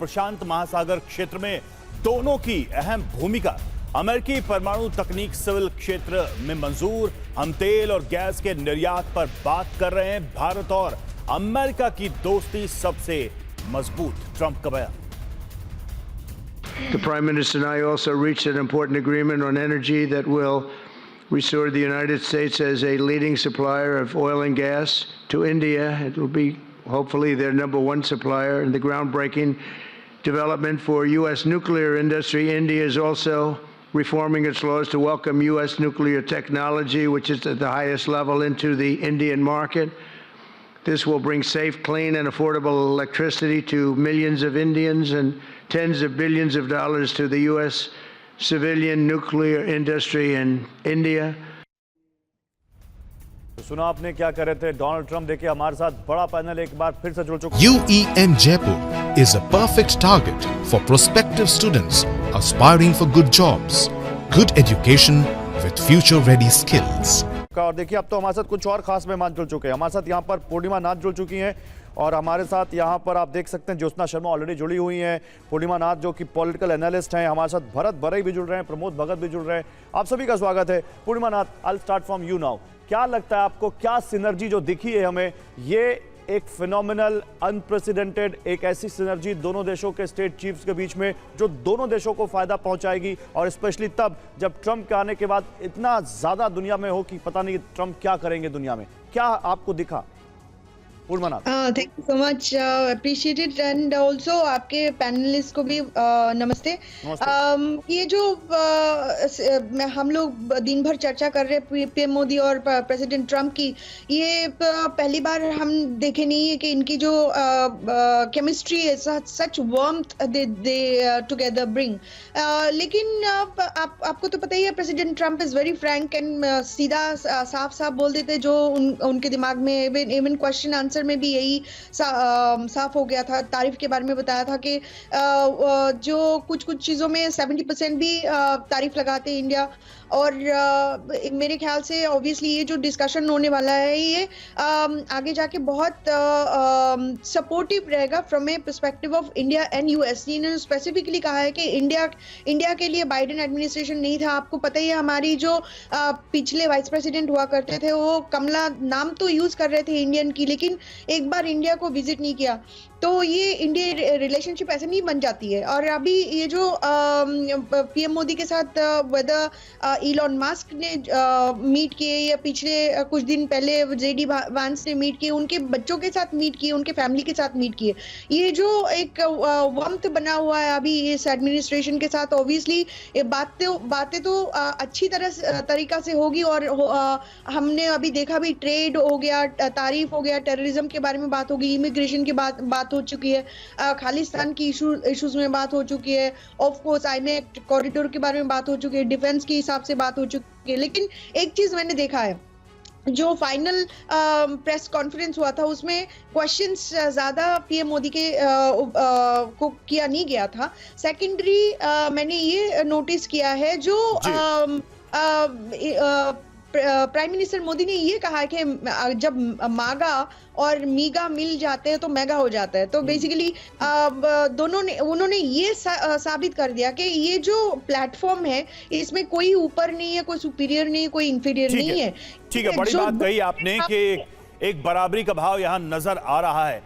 प्रशांत महासागर क्षेत्र में दोनों की अहम भूमिका। अमेरिकी परमाणु तकनीक सिविल क्षेत्र में मंजूर। हम तेल और गैस के निर्यात पर बात कर रहे हैं। भारत और अमेरिका की दोस्ती सबसे मजबूत, ट्रंप का बयान। The Prime Minister and I also reached an important agreement on energy that will restore the United States as a leading supplier of oil and gas to India. It will be hopefully their #1 supplier, and the groundbreaking development for U.S. nuclear industry. India is also reforming its laws to welcome U.S. nuclear technology, which is at the highest level, into the Indian market. This will bring safe, clean, and affordable electricity to millions of Indians and tens of billions of dollars to the U.S. civilian nuclear industry in India. सुना आपने क्या कर रहे थे Donald Trump. देखिए हमारे साथ बड़ा पैनल एक बार फिर से जुड़ चुका है। UEM Jaipur is a perfect target for prospective students aspiring for good jobs, good education with future-ready skills. और देखिए अब तो हमारे साथ कुछ और खास मेहमान जुड़ चुके हैं। हमारे साथ यहाँ पर पूर्णिमा नाथ जुड़ चुकी हैं और हमारे साथ यहाँ पर आप देख सकते हैं ज्योत्सना शर्मा ऑलरेडी जुड़ी हुई हैं। पूर्णिमा नाथ जो कि पॉलिटिकल एनालिस्ट हैं। हमारे साथ भरत बरई भी जुड़ रहे हैं, प्रमोद भगत भी जुड़ रहे हैं। आप सभी का स्वागत है। Purnima Nath, I will start from you now. क्या लगता है आपको, क्या सिनर्जी जो दिखी है हमें, ये एक फिनोमिनल, अनप्रेसिडेंटेड, एक ऐसी सिनर्जी दोनों देशों के स्टेट चीफ्स के बीच में जो दोनों देशों को फायदा पहुंचाएगी, और स्पेशली तब जब ट्रंप के आने के बाद इतना ज्यादा दुनिया में हो कि पता नहीं ट्रंप क्या करेंगे दुनिया में। क्या आपको दिखा? Thank you so much, appreciated, and also आपके पैनलिस्ट को भी नमस्ते। ये जो हम लोग दिन भर चर्चा कर रहे हैं पीएम मोदी और प्रेसिडेंट ट्रंप की, ये पहली बार हम देखे नहीं है कि इनकी जो केमिस्ट्री है, सच वार्मथ दे टुगेदर ब्रिंग। लेकिन आपको तो पता ही है, president Trump is very Frank and सीधा साफ बोल देते जो उनके दिमाग में। इवन क्वेश्चन आंसर में भी यही साफ हो गया था। तारीफ के बारे में बताया था कि जो कुछ चीजों में 70% भी तारीफ लगाते इंडिया, और मेरे ख्याल से ऑब्वियसली ये जो डिस्कशन होने वाला है ये आगे जाके बहुत सपोर्टिव रहेगा from A perspective of India and US. इन्होंने स्पेसिफिकली कहा है कि इंडिया के लिए बाइडेन एडमिनिस्ट्रेशन नहीं था। आपको पता ही है, हमारी जो पिछले वाइस प्रेसिडेंट हुआ करते थे वो कमला नाम तो यूज कर रहे थे इंडियन की, लेकिन एक बार इंडिया को विजिट नहीं किया, तो ये इंडिया रिलेशनशिप ऐसे नहीं बन जाती है। और अभी ये जो पीएम मोदी के साथ वेदर इलॉन मस्क ने मीट किए या पिछले कुछ दिन पहले जेडी वांस ने मीट किए, उनके बच्चों के साथ मीट किए, उनके फैमिली के साथ मीट किए, ये जो एक वम्त बना हुआ है अभी इस एडमिनिस्ट्रेशन के साथ, ऑब्वियसली ये बातें तो अच्छी तरीका से होगी। और हमने अभी देखा भी, ट्रेड हो गया, तारीफ हो गया, टेररिज्म के बारे में बात होगी, इमिग्रेशन की बात हो चुकी है, खालिस्तान की इश्यूज में बात हो चुकी है, ऑफ कोर्स आईमेक कॉरिडोर के बारे में बात हो चुकी है, डिफेंस के हिसाब से बात हो चुकी है। लेकिन एक चीज मैंने देखा है, जो फाइनल प्रेस कॉन्फ्रेंस हुआ था उसमें क्वेश्चंस ज्यादा पीएम मोदी के को किया नहीं गया था। सेकेंडरी मैंने ये नोटिस किया है, जो प्राइम मिनिस्टर मोदी ने ये कहा कि जब मागा और मीगा मिल जाते हैं तो मेगा हो जाता है। तो बेसिकली उन्होंने ये साबित कर दिया कि ये जो प्लेटफॉर्म है इसमें कोई ऊपर नहीं है, कोई सुपीरियर नहीं है, कोई इंफीरियर नहीं है। ठीक है, बड़ी बात कही आपने कि एक बराबरी का भाव यहाँ नजर आ रहा है।